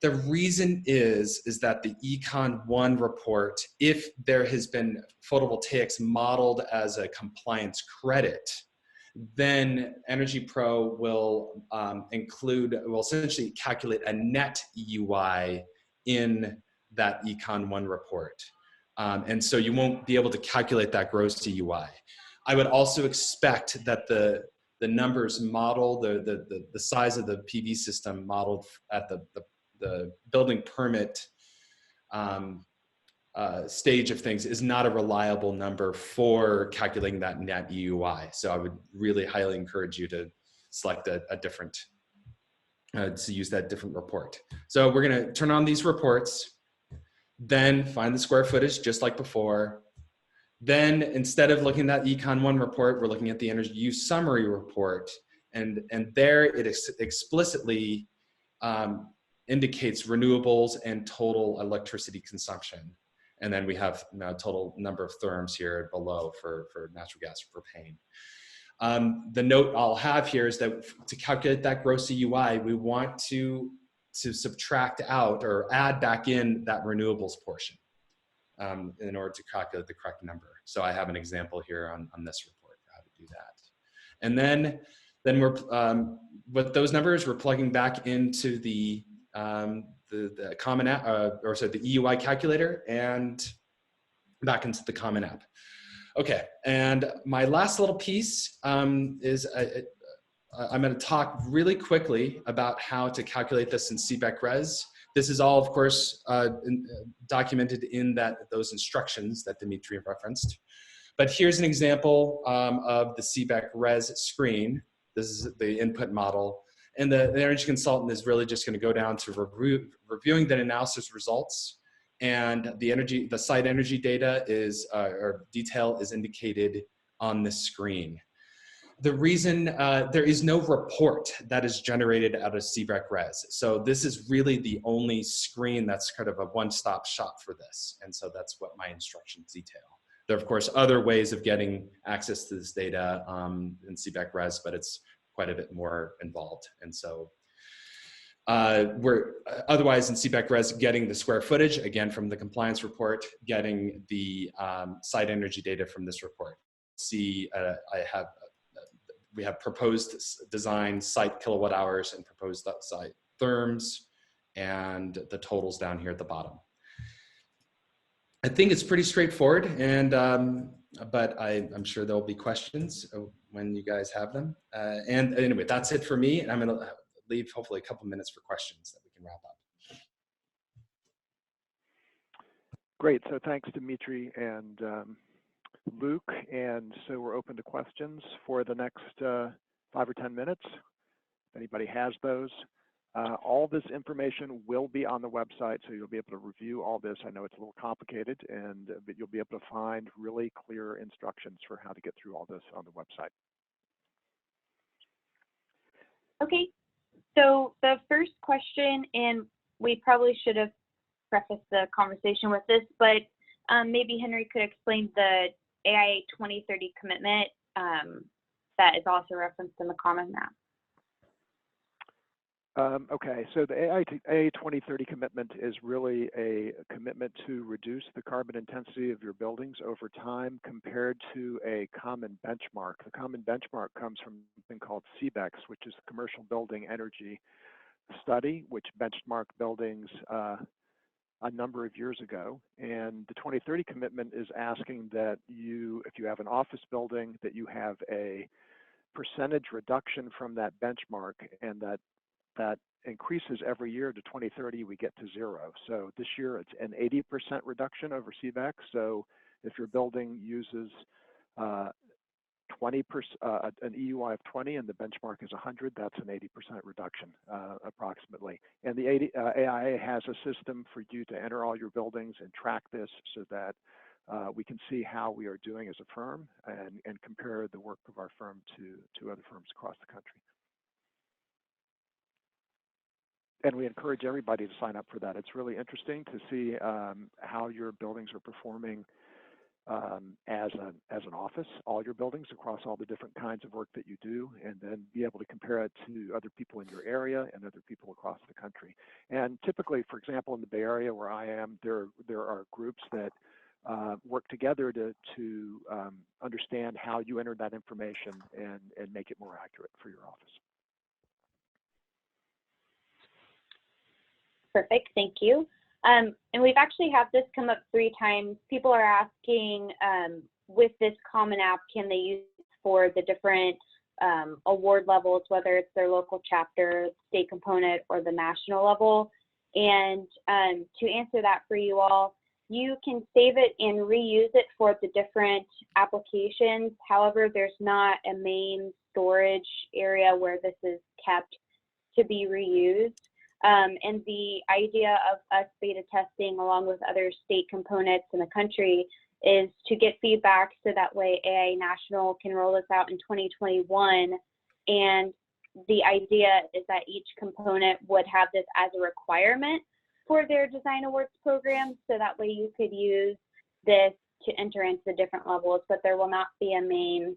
[SPEAKER 6] The reason is that the ECON-1 report, if there has been photovoltaics modeled as a compliance credit, then Energy Pro will will essentially calculate a net EUI in that ECON-1 report. And so you won't be able to calculate that gross EUI. I would also expect that the numbers model, the size of the PV system modeled at the building permit stage of things is not a reliable number for calculating that net EUI. So I would really highly encourage you to select a different, to use that different report. So we're gonna turn on these reports, then find the square footage just like before. Then instead of looking at that ECON-1 report, we're looking at the energy use summary report. And there it explicitly indicates renewables and total electricity consumption. And then we have total number of therms here below for natural gas or propane. The note I'll have here is that to calculate that gross EUI, we want to subtract out or add back in that renewables portion in order to calculate the correct number. So I have an example here on this report for how to do that. And then we're, with those numbers, we're plugging back into the common app, or sorry, the EUI calculator and back into the common app. Okay, and my last little piece is I'm going to talk really quickly about how to calculate this in CBEC Res. This is all, of course, documented in those instructions that Dimitri referenced. But here's an example of the CBEC Res screen. This is the input model. And the energy consultant is really just going to go down to reviewing the analysis results. And the site energy data or detail is indicated on this screen. The reason there is no report that is generated out of CBEC Res. So this is really the only screen that's kind of a one-stop shop for this. And so that's what my instructions detail. There are, of course, other ways of getting access to this data in CBEC Res, but it's quite a bit more involved. And so we're otherwise in CBEC Res getting the square footage, again, from the compliance report, getting the site energy data from this report. See, we have proposed design site kilowatt hours and proposed site therms and the totals down here at the bottom. I think it's pretty straightforward, and but I'm sure there'll be questions when you guys have them. And anyway, that's it for me, and I'm going to leave hopefully a couple minutes for questions that we can wrap up.
[SPEAKER 2] Great. So thanks, Dimitri and Luke. And so we're open to questions for the next 5 or 10 minutes. If anybody has those. All this information will be on the website, so you'll be able to review all this. I know it's a little complicated, but you'll be able to find really clear instructions for how to get through all this on the website.
[SPEAKER 4] Okay, so the first question, and we probably should have prefaced the conversation with this, but maybe Henry could explain the AIA 2030 commitment that is also referenced in the common map.
[SPEAKER 2] Okay, so the AIA 2030 commitment is really a commitment to reduce the carbon intensity of your buildings over time compared to a common benchmark. The common benchmark comes from something called CBEX, which is the Commercial Building Energy Study, which benchmarked buildings a number of years ago. And the 2030 commitment is asking that if you have an office building, that you have a percentage reduction from that benchmark, and that increases every year. To 2030, we get to 0. So this year it's an 80% reduction over CBEX. So if your building uses 20%, an EUI of 20 and the benchmark is 100, that's an 80% reduction approximately. And the AIA has a system for you to enter all your buildings and track this so that we can see how we are doing as a firm and compare the work of our firm to other firms across the country. And we encourage everybody to sign up for that. It's really interesting to see how your buildings are performing as an office, all your buildings across all the different kinds of work that you do, and then be able to compare it to other people in your area and other people across the country. And typically, for example, in the Bay Area where I am, there are groups that work together to understand how you enter that information and make it more accurate for your office.
[SPEAKER 4] Perfect, thank you. And we've actually had this come up 3 times. People are asking, with this Common App, can they use it for the different award levels, whether it's their local chapter, state component, or the national level? And to answer that for you all, you can save it and reuse it for the different applications. However, there's not a main storage area where this is kept to be reused. And the idea of us beta testing along with other state components in the country is to get feedback so that way AIA National can roll this out in 2021. And the idea is that each component would have this as a requirement for their design awards program, so that way you could use this to enter into the different levels, but there will not be a main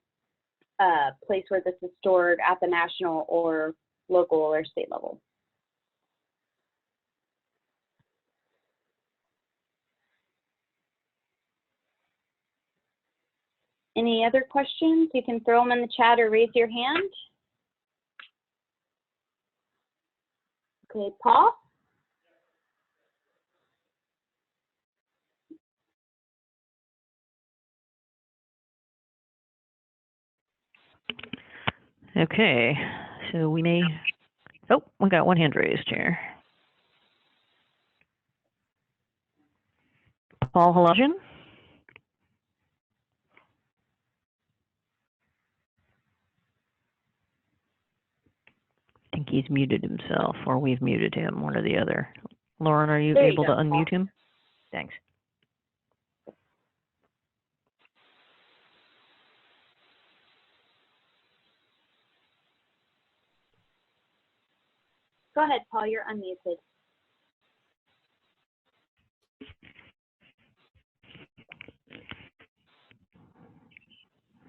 [SPEAKER 4] place where this is stored at the national or local or state level. Any other questions? You can throw them in the chat or raise your hand. Okay, Paul?
[SPEAKER 1] Okay, so we may, oh, we got one hand raised here. Paul Halogian? I think he's muted himself, or we've muted him, one or the other. Lauren, are you able to unmute him? Thanks.
[SPEAKER 4] Go ahead, Paul, you're unmuted.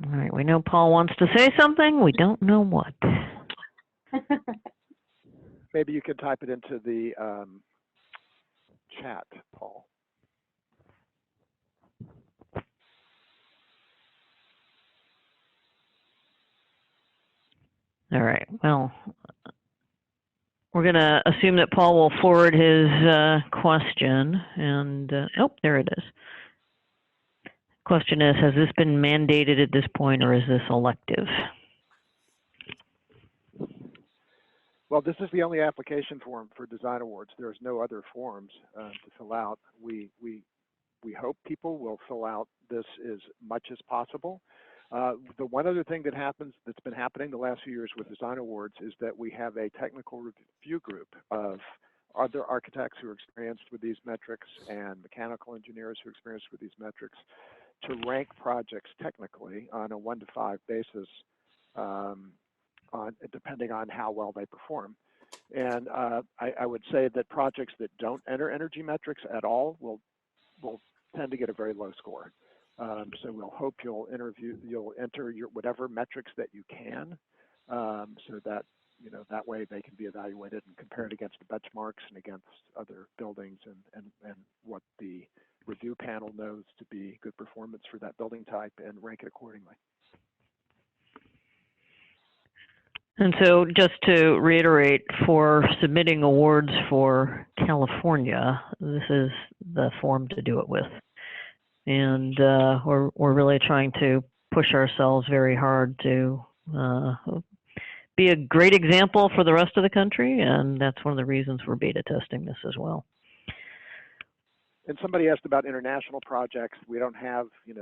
[SPEAKER 1] All right, we know Paul wants to say something. We don't know what.
[SPEAKER 2] Maybe you can type it into the chat, Paul.
[SPEAKER 1] All right, well, we're going to assume that Paul will forward his question, and oh, there it is. Question is, has this been mandated at this point, or is this elective?
[SPEAKER 2] Well, this is the only application form for design awards. There's no other forms to fill out. We hope people will fill out this as much as possible. The one other thing that's been happening the last few years with design awards is that we have a technical review group of other architects who are experienced with these metrics and mechanical engineers who are experienced with these metrics to rank projects technically on a 1 to 5 basis, depending on how well they perform. And I would say that projects that don't enter energy metrics at all will tend to get a very low score. So we'll hope you'll enter your whatever metrics that you can, so that that way they can be evaluated and compared against the benchmarks and against other buildings and what the review panel knows to be good performance for that building type and rank it accordingly.
[SPEAKER 1] And so just to reiterate, for submitting awards for California, this is the form to do it with. And we're really trying to push ourselves very hard to be a great example for the rest of the country, and that's one of the reasons we're beta testing this as well.
[SPEAKER 2] And somebody asked about international projects. We don't have, we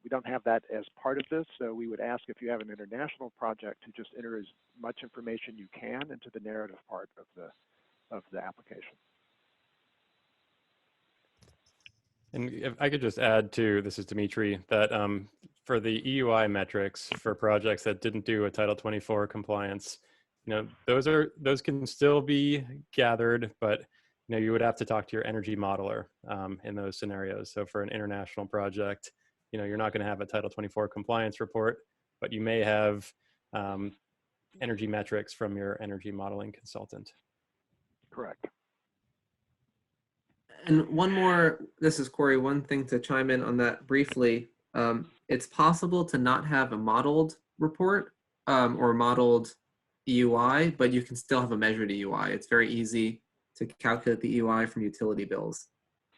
[SPEAKER 2] don't have that as part of this. So we would ask if you have an international project to just enter as much information you can into the narrative part of the application.
[SPEAKER 5] And if I could just add to, this is Dimitri, that for the EUI metrics for projects that didn't do a Title 24 compliance, those can still be gathered, but you would have to talk to your energy modeler in those scenarios. So for an international project, you know, you're not going to have a Title 24 compliance report, but you may have energy metrics from your energy modeling consultant.
[SPEAKER 2] Correct.
[SPEAKER 3] And one more, this is Corey, one thing to chime in on that briefly. It's possible to not have a modeled report or modeled EUI, but you can still have a measured EUI. It's very easy to calculate the EUI from utility bills.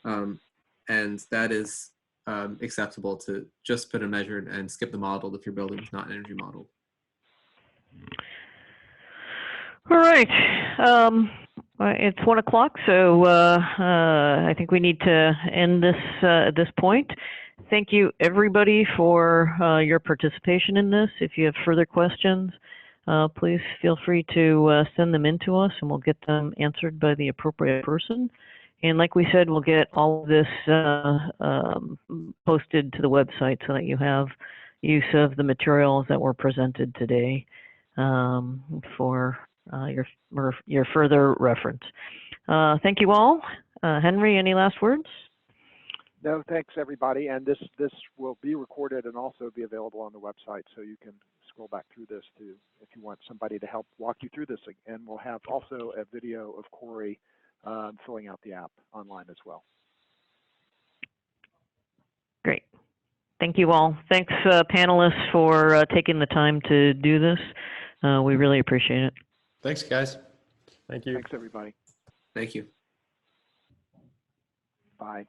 [SPEAKER 3] And that is acceptable to just put a measured and skip the modeled if your building is not energy modeled.
[SPEAKER 1] All right. It's 1 o'clock, so I think we need to end this at this point. Thank you, everybody, for your participation in this. If you have further questions, please feel free to send them in to us, and we'll get them answered by the appropriate person. And like we said, we'll get all of this posted to the website so that you have use of the materials that were presented today for your further reference. Thank you all. Henry, any last words?
[SPEAKER 2] No, thanks everybody. And this will be recorded and also be available on the website, so you can scroll back through this too if you want somebody to help walk you through this. And we'll have also a video of Corey filling out the app online as well.
[SPEAKER 1] Great. Thank you all. Thanks, panelists, for taking the time to do this. We really appreciate it.
[SPEAKER 6] Thanks, guys.
[SPEAKER 5] Thank you.
[SPEAKER 2] Thanks everybody.
[SPEAKER 3] Thank you.
[SPEAKER 2] Bye.